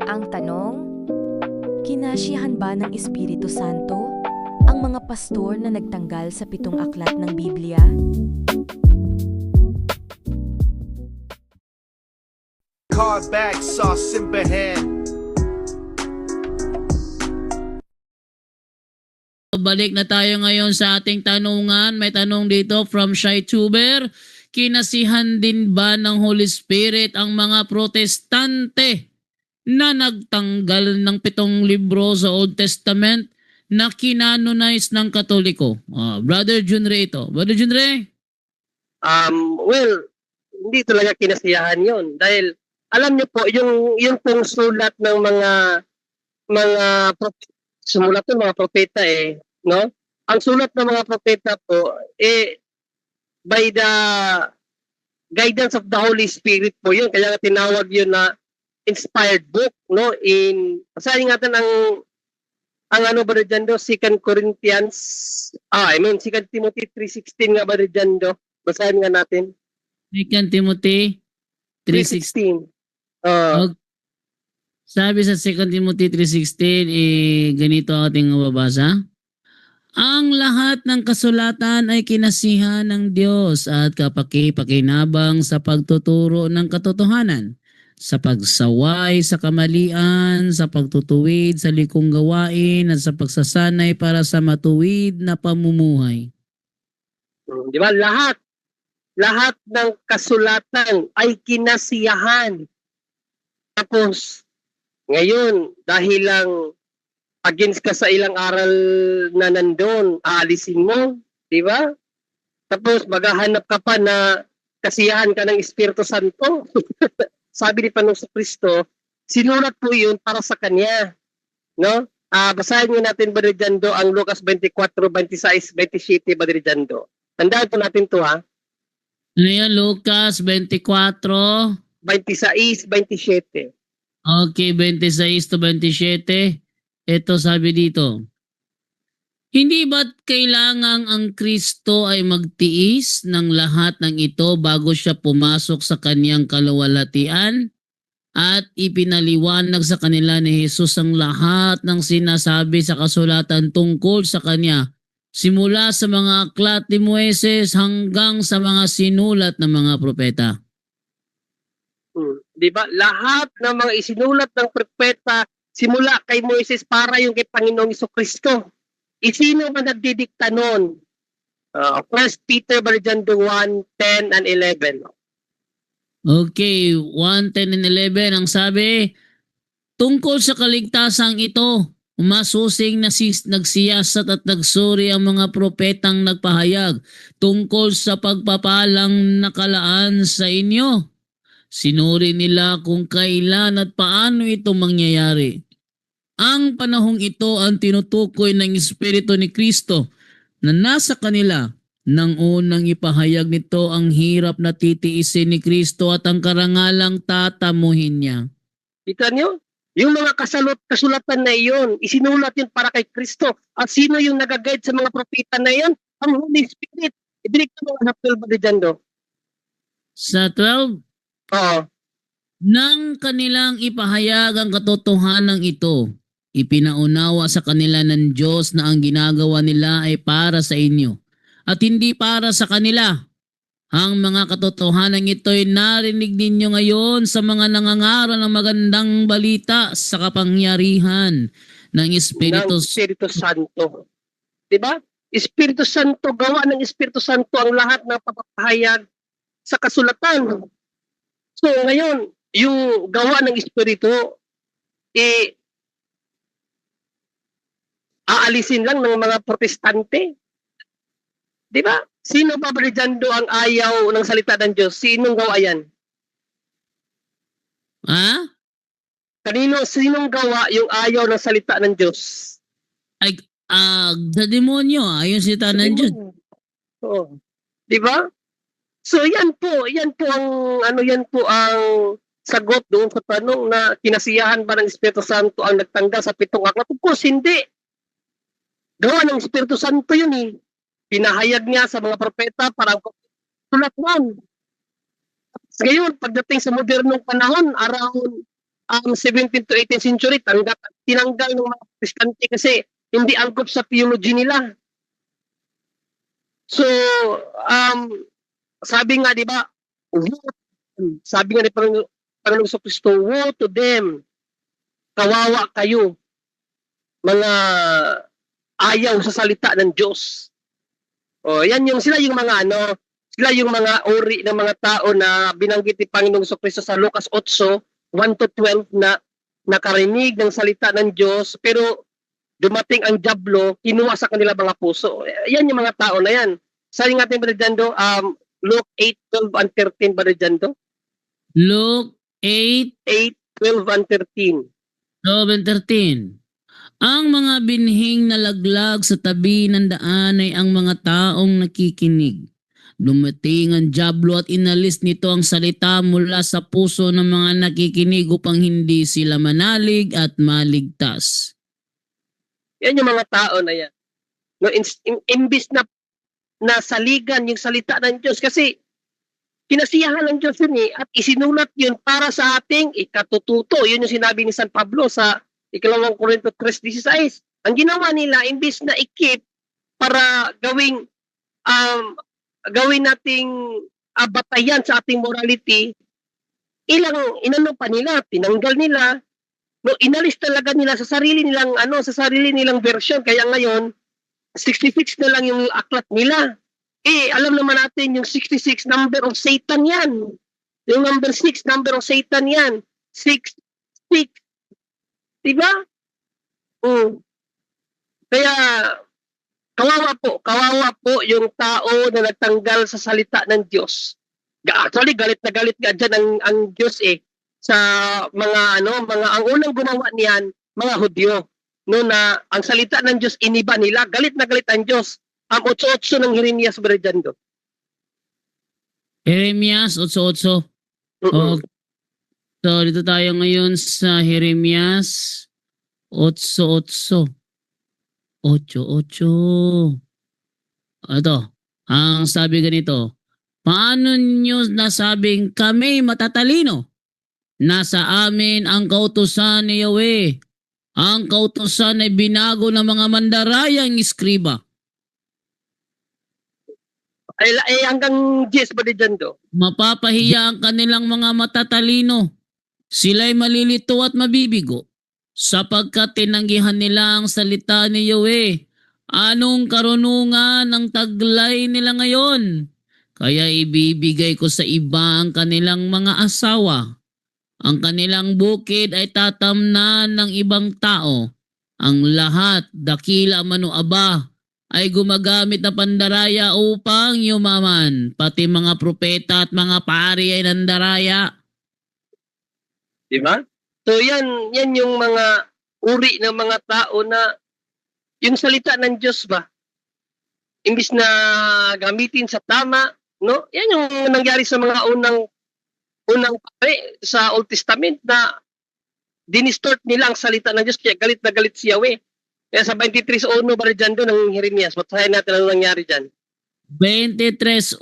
ang tanong, kinasiyahan ba ng Espiritu Santo ang mga pastor na nagtanggal sa 7 aklat ng Biblia? Card bag sauce in hand. Balik na tayo ngayon sa ating tanungan. May tanong dito from Shy Tuber. Kinasihan din ba ng Holy Spirit ang mga protestante na nagtanggal ng 7 libro sa Old Testament na kinanonize ng Katoliko? Brother Junre ito. Brother Junre? Well, hindi talaga kinasiyahan yon dahil alam niyo po yung pong sulat ng mga sumulat ng mga propeta no? Ang sulat ng mga propeta po by the guidance of the Holy Spirit po yun, kaya tinawag yun na inspired book, no? Basahin natin ang ano ba dyan do, 2 Corinthians, 2 Timothy 3:16 nga ba dyan do? Basahin nga natin. 2 Timothy 3:16. 3:16. Sabi sa 2 Timothy 3:16, ganito ang ating mababasa. Ang lahat ng kasulatan ay kinasihan ng Diyos at kapaki-pakinabang sa pagtuturo ng katotohanan, sa pagsaway sa kamalian, sa pagtutuwid sa likong gawain at sa pagsasanay para sa matuwid na pamumuhay. Di ba? Lahat ng kasulatan ay kinasiyahan. Tapos, ngayon, dahil lang against ka sa ilang aral na nandun, aalisin mo, di ba? Tapos, maghahanap ka pa na kasiyahan ka ng Espiritu Santo. Sabi ni Panginoong Kristo, sinulat po yun para sa Kanya. No? Basahin nyo natin, Brother Jando, ang Lucas 24:26, 27, Brother Jando. Tandaan po natin to, ha? Ano yan, Lucas 24? 26, 27. Okay, 26 to 27. Ito sabi dito. Hindi ba't kailangang ang Kristo ay magtiis ng lahat ng ito bago siya pumasok sa kaniyang kaluwalhatian? At ipinaliwanag sa kanila ni Jesus ang lahat ng sinasabi sa kasulatan tungkol sa kanya, simula sa mga aklat ni Moises hanggang sa mga sinulat ng mga propeta. Di ba? Lahat ng mga isinulat ng propeta simula kay Moises para yung kay Panginoong Kristo. Sino man nagdidikta noon? 1 Peter 1:10 and 11. Okay, 1:10 and 11 ang sabi, tungkol sa kaligtasang ito, umasusing nagsiyasat at nagsuri ang mga propetang nagpahayag tungkol sa pagpapalang nakalaan sa inyo. Sinuri nila kung kailan at paano ito mangyayari. Ang panahong ito ang tinutukoy ng Espiritu ni Kristo na nasa kanila nang unang ipahayag nito ang hirap na titiisin ni Kristo at ang karangalang tatamuhin niya. Kita niyo? Yung mga kasulatan na iyon, isinulat yun para kay Kristo. At sino yung nag-guide sa mga propeta na iyon? Ang Holy Spirit. Idinig ko mga sa 12 ba dyan do? Sa 12? Oo. Nang kanilang ipahayag ang katotohanan ito, ipinaunawa sa kanila ng Diyos na ang ginagawa nila ay para sa inyo at hindi para sa kanila. Ang mga katotohanan ito ay narinig ninyo ngayon sa mga nangangaral ng magandang balita sa kapangyarihan ng Espiritu Santo. Diba? Espiritu Santo, gawa ng Espiritu Santo ang lahat ng papapahayag sa kasulatan. So ngayon, yung gawa ng Espiritu, aalisin lang ng mga protestante. Diba? Sino ba Brigando ang ayaw ng salita ng Diyos? Sinong gawa yan? Sinong gawa yung ayaw ng salita ng Diyos? Ay, sa demonyo, yung salita ng Diyos. Oo. Diba? So yan po ang sagot doon sa tanong na kinasiyahan ba ng Espiritu Santo ang nagtanggal sa 7 aklat? Of course, hindi. Gawa ng Espiritu Santo yun . Pinahayag niya sa mga propeta para sulat man. Ngayon, pagdating sa modernong panahon, around 17th to 18th century, tinanggal ng mga Protestante kasi hindi angkop sa theology nila. So, sabi nga, di ba, sabi nga ni Panginoong Kristo, woe to them, kawawa kayo, mga ayaw sa salita ng Diyos. O, yan yung sila yung mga sila yung mga uri ng mga tao na binanggit ni Panginoong Kristo sa Lucas 8, 1 to 12 na nakarinig ng salita ng Diyos pero dumating ang dyablo, kinuha sa kanila mga puso. Yan yung mga tao na yan. Sabi nga natin, Brother Jando, Luke 8, 12 and 13, Brother Jando. Luke 8, 8, 12 and 13. 12 and 13. Ang mga binhing nalaglag sa tabi ng daan ay ang mga taong nakikinig. Dumating ang dyablo at inalis nito ang salita mula sa puso ng mga nakikinig upang hindi sila manalig at maligtas. Yan yung mga tao na yan. No, imbis na nasaligan yung salita ng Diyos kasi kinasiyahan ng Diyos yun at isinulat yun para sa ating ikatututo. Yun yung sinabi ni San Pablo sa 2 Corinto 3:16. Ang ginawa nila, imbis na i-keep para gawing nating batayan sa ating morality, inano pa nila, tinanggal nila, no, inalis talaga nila sa sarili nilang version. Kaya ngayon 66 na lang yung aklat nila. Alam naman natin yung 66 number of Satan yan. Yung number 6 number of Satan yan. 6. Diba? Kaya kawawa po yung tao na nagtanggal sa salita ng Diyos. Actually, galit na galit nga dyan ang Diyos sa mga ang unang gumawa niyan, mga Hudyo. No, na ang salita ng Diyos iniba nila, galit na galit ang Diyos. Ang 8:8 ng Jeremias, Brother Jando. Jeremias 8:8. Okay. So, dito tayo ngayon sa Jeremias 8:8. 8:8. Ito, ang sabi ganito, paano nyo nasabing kami matatalino? Nasa amin ang kautusan ni Yahweh. Ang kautusan ay binago ng mga mandarayang iskriba. Hanggang 10 ba di dyan do? Mapapahiya ang kanilang mga matatalino. Sila'y malilito at mabibigo sapagkat tinanggihan nila ang salita ni Yahweh. Anong karunungan ang taglay nila ngayon? Kaya ibibigay ko sa iba ang kanilang mga asawa. Ang kanilang bukid ay tatamnan ng ibang tao. Ang lahat, dakila man o aba, ay gumagamit na pandaraya upang yumaman. Pati mga propeta at mga pari ay nandaraya. Diba? So yan yung mga uri ng mga tao na yung salita ng Diyos ba? Imbis na gamitin sa tama, no? Yan yung nangyari sa mga unang pare sa Old Testament na dinistort nila ang salita ng Diyos kaya galit na galit si Yahweh. Kaya sa 23:1 ba dyan doon ng Jeremias, basahin natin ano nangyari dyan. 23:1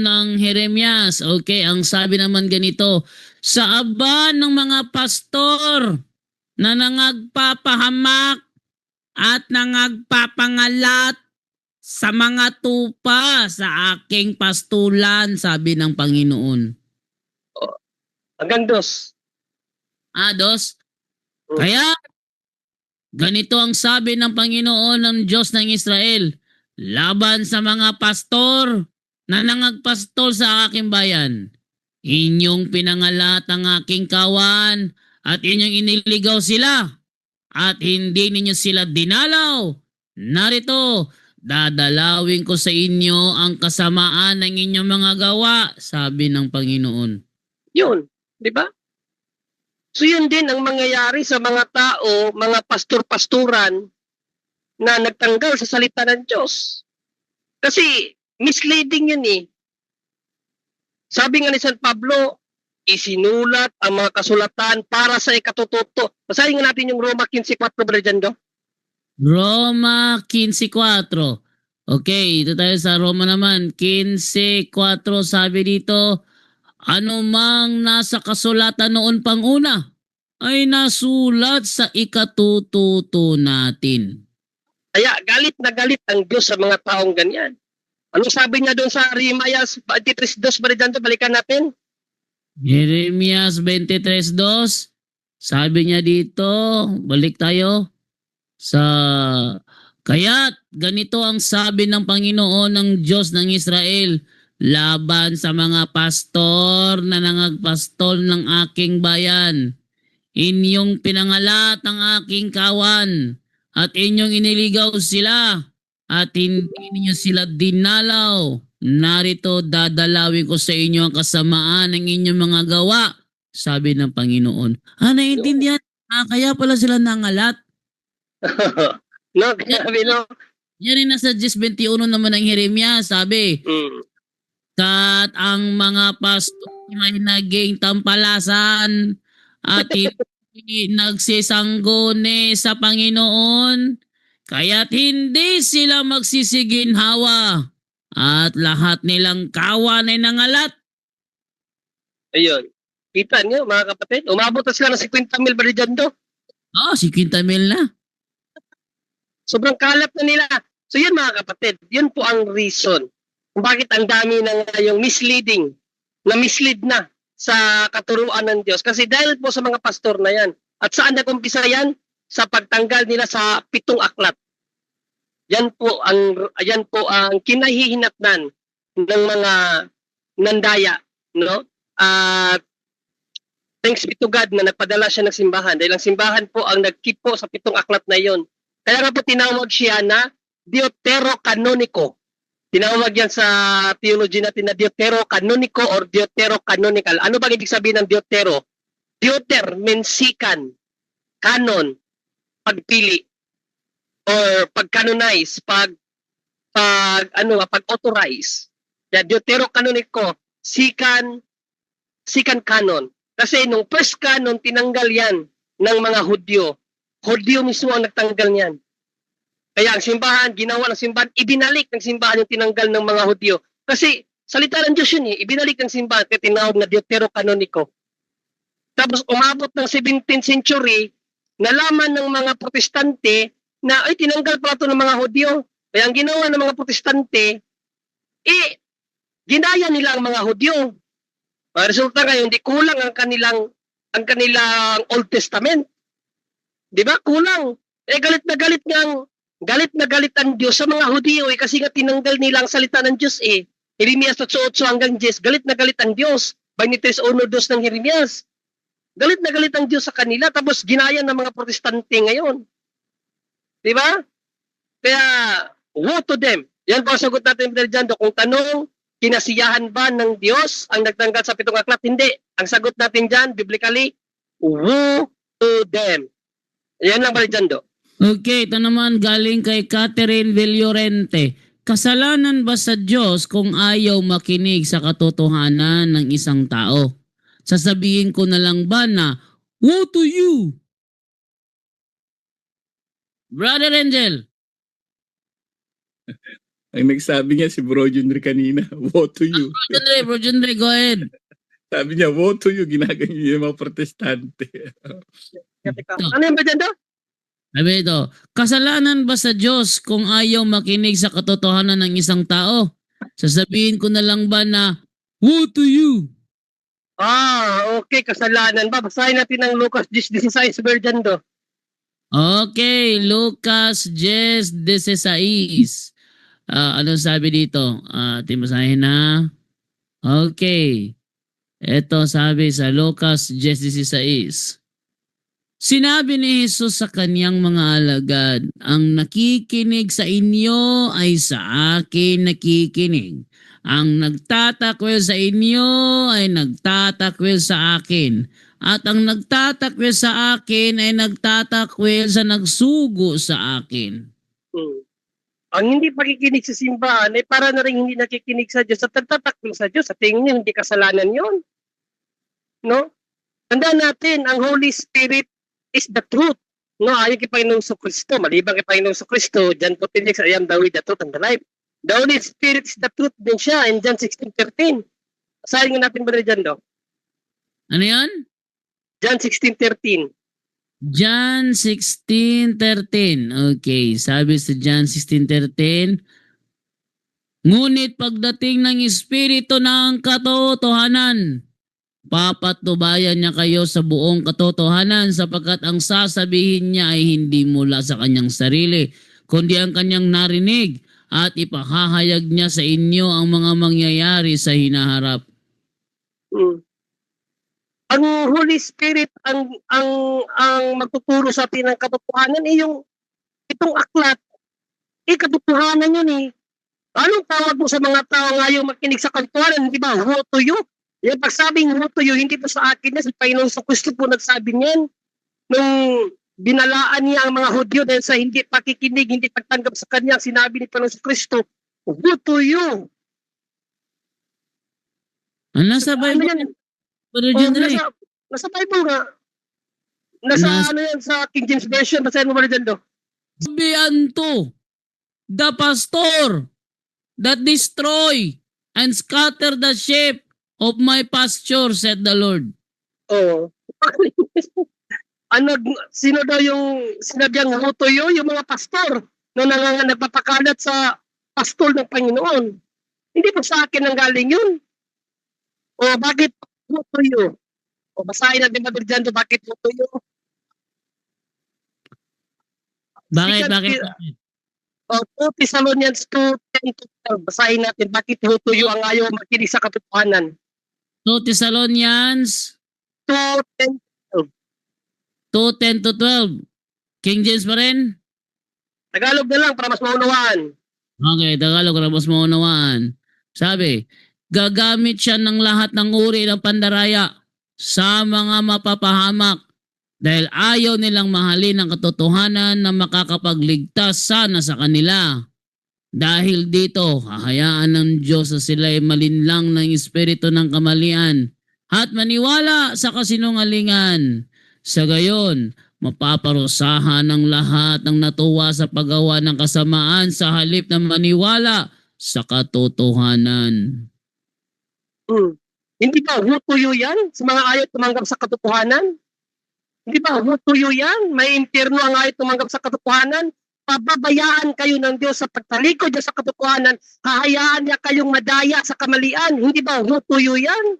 ng Jeremias. Okay, ang sabi naman ganito, sa aba ng mga pastor na nangagpapahamak at nangagpapangalat sa mga tupa sa aking pastulan, sabi ng Panginoon. Hanggang 2. 2. Kaya, ganito ang sabi ng Panginoon ng Diyos ng Israel, laban sa mga pastor na nangagpastol sa aking bayan. Inyong pinangalat ang aking kawan at inyong iniligaw sila at hindi ninyo sila dinalaw. Narito, dadalawin ko sa inyo ang kasamaan ng inyong mga gawa, sabi ng Panginoon. Yun, di ba? So yun din ang mangyayari sa mga tao, mga pastor-pasturan na nagtanggal sa salita ng Diyos. Kasi misleading yun Sabi nga ni San Pablo, isinulat ang mga kasulatan para sa ikatututo. Basahin nga natin yung Roma 15:4, Brother Jando. Roma 15:4. Okay, ito tayo sa Roma naman. 15:4 sabi dito, ano mang nasa kasulatan noon pang una ay nasulat sa ikatututo natin. Kaya galit na galit ang Diyos sa mga taong ganyan. Ano sabi niya doon sa Jeremias 23:2, Brother Jando, balikan natin. Jeremias 23:2, sabi niya dito, balik tayo sa kaya't ganito ang sabi ng Panginoon ng Diyos ng Israel laban sa mga pastor na nangagpastol ng aking bayan. Inyong pinangalat ang aking kawan at inyong iniligaw sila at hindi ninyo sila dinalaw. Narito dadalawin ko sa inyo ang kasamaan ng inyong mga gawa, sabi ng Panginoon. Naiintindihan? Kaya pala sila nangalat. No, grabe no. Yan rin nasa 10:21 naman ng Jeremias, sabi, Mm. kat ang mga pastor ay naging tampalasan at hindi nagsisangguni sa Panginoon, kaya't hindi sila magsisiginhawa at lahat nilang kawan ay nangalat. Ayun. Kita niyo mga kapatid, umabot na sila ng 50,000 Brother Jando. 50,000 na. Sobrang kalat na nila. So yun mga kapatid, yun po ang reason kung bakit ang dami na ngayong misleading, na mislead na sa katuruan ng Diyos. Kasi dahil po sa mga pastor na yan. At saan nag-umpisa yan? Sa pagtanggal nila sa 7 aklat. Yan po ang kinahihinatnan ng mga nandaya, no? At thanks be to God na nagpadala siya ng simbahan. Dahil ang simbahan po ang nagkeep po sa 7 aklat na yon. Kaya nga po tinawag siya na Deuterocanonico. Tinawag yan sa theology natin na Deuterocanonico or Deuterocanonical. Ano ba ibig sabihin ng Deutero? Deuter means sikan, canon, pagpili, or pag-canonize, pag-authorize. Yeah, Deuterocanonico, sikan canon. Kasi nung first canon, tinanggal yan ng mga Hudyo. Hudyo mismo ang nagtanggal niyan. Kaya ang simbahan, ginawa ng simbahan, ibinalik ng simbahan yung tinanggal ng mga Hudyo. Kasi salita ng Diyos yun eh, ibinalik ng simbahan, kaya tinawag na Deuterocanonico. Tapos umabot ng 17th century, nalaman ng mga protestante na ay tinanggal pala ito ng mga Hudyo. Kaya ang ginawa ng mga protestante, ginaya nila ang mga Hudyo. Resulta ngayon, hindi kulang ang kanilang Old Testament. Di ba? Kulang. Galit na galit ang Diyos sa mga Hudyo kasi nga tinanggal nila ang salita ng Diyos eh. Jeremias 8:8 hanggang 10, galit na galit ang Diyos. 23:1-2 ng Jeremias. Galit na galit ang Diyos sa kanila tapos ginaya ng mga protestante ngayon. Di ba? Kaya, woe to them. Yan po ang sagot natin, Brother Jando. Kung tanong, kinasiyahan ba ng Diyos ang nagtanggal sa 7 aklat? Hindi. Ang sagot natin dyan, biblically, woe to them. Yan lang, Brother Jando. Okay, ito naman galing kay Catherine Villorente. Kasalanan ba sa Diyos kung ayaw makinig sa katotohanan ng isang tao? Sasabihin ko na lang ba na, woe to you? Brother Angel. Ang nagsabi niya si Bro Junri kanina, woe to you. Bro Jandre, go ahead. Sabi niya, woe to you, ginaganyan niya yung mga protestante. Ano yung Brother Jando? Sabi ito, kasalanan ba sa Diyos kung ayaw makinig sa katotohanan ng isang tao? Sasabihin ko na lang ba na, woe to you? Okay, kasalanan ba? Basahin natin ang Lucas 10:16, Brother Jando. Okay, Lucas 10:16. Anong sabi dito? Timasahin na. Okay. Ito sabi sa Lucas 10:16. Sinabi ni Jesus sa kaniyang mga alagad, ang nakikinig sa inyo ay sa akin nakikinig. Ang nagtatakwil sa inyo ay nagtatakwil sa akin. At ang nagtatakwil sa akin ay nagtatakwil sa nagsugo sa akin. Ang hindi pakikinig sa simbahan ay para na rin hindi nakikinig sa Diyos at nagtatakwil sa Diyos. Sa tingin niyo, hindi kasalanan yon, no? Tandaan natin, ang Holy Spirit is the truth. No, ayon kay Panginoong Kristo, maliban kay Panginoong Kristo, John 14:6, I am the way, the truth, and the life. The Holy Spirit is the truth din siya in John 16:13. Basahin nga natin, Brother Jando. Ano yan? John 16:13. John 16:13. Okay, sabi sa John 16:13, ngunit pagdating ng Espiritu ng katotohanan, papatubayan niya kayo sa buong katotohanan sapagkat ang sasabihin niya ay hindi mula sa kanyang sarili, kundi ang kanyang narinig at ipahahayag niya sa inyo ang mga mangyayari sa hinaharap. Mm. Ang Holy Spirit ang magtuturo sa atin ng katotohanan yung itong aklat. Katotohanan yun eh. Anong tawag mo sa mga tao ngayon makinig sa katotohanan? Di ba? Who to you? Yung pagsabing who to you, hindi po sa akin yan. Si Panginoon sa Kristo po nagsabi niyan. Nung binalaan niya ang mga Hudyo dahil sa hindi pakikinig, hindi pagtanggap sa kanya, sinabi ni Panginoon sa Kristo, who to you? Ang nasa Ano Bible, yan? Brother Oh, John Ray. nasa Bible nga. Nasa Nas- ano yan, sa King James Version. Basahin mo ba dyan do? Be unto the pastor that destroy and scatter the sheep of my pasture, said the Lord. Oo. Sino daw yung sinabyang hutoyo? Yung mga pastor na nagpapakalat sa pastol ng Panginoon. Hindi po sa akin ang galing yun. O bakit hutoyo? O basahin natin ba dyan do, bakit hutoyo? Bakit? O 2 Thessalonians 2:10-12. Basahin natin bakit hutoyo ang ayaw makinig sa katotohanan. 2 Thessalonians 2:10. 2:10-12. King James pa rin? Tagalog na lang para mas maunawaan. Okay, Tagalog para mas maunawaan. Sabi, gagamit siya ng lahat ng uri ng pandaraya sa mga mapapahamak dahil ayaw nilang mahalin ang katotohanan na makakapagligtas sana sa kanila. Dahil dito, hahayaan ng Diyos na sila ay malinlang ng espiritu ng kamalian at maniwala sa kasinungalingan. Sa gayon, mapaparusahan ng lahat ng natuwa sa paggawa ng kasamaan sa halip na maniwala sa katotohanan. Hindi ba hutuyo yan sa mga ayaw tumanggap sa katotohanan? Hindi ba hutuyo yan? May impyerno ang ayaw tumanggap sa katotohanan? Pababayaan kayo ng Diyos sa pagtalikod niya sa katotohanan. Hahayaan niya kayong madaya sa kamalian. Hindi ba hutuyo yan?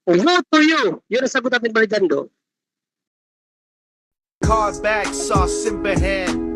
Hutuyo. Yun ang sagot natin, Brother Jando. Card back, sauce in hand.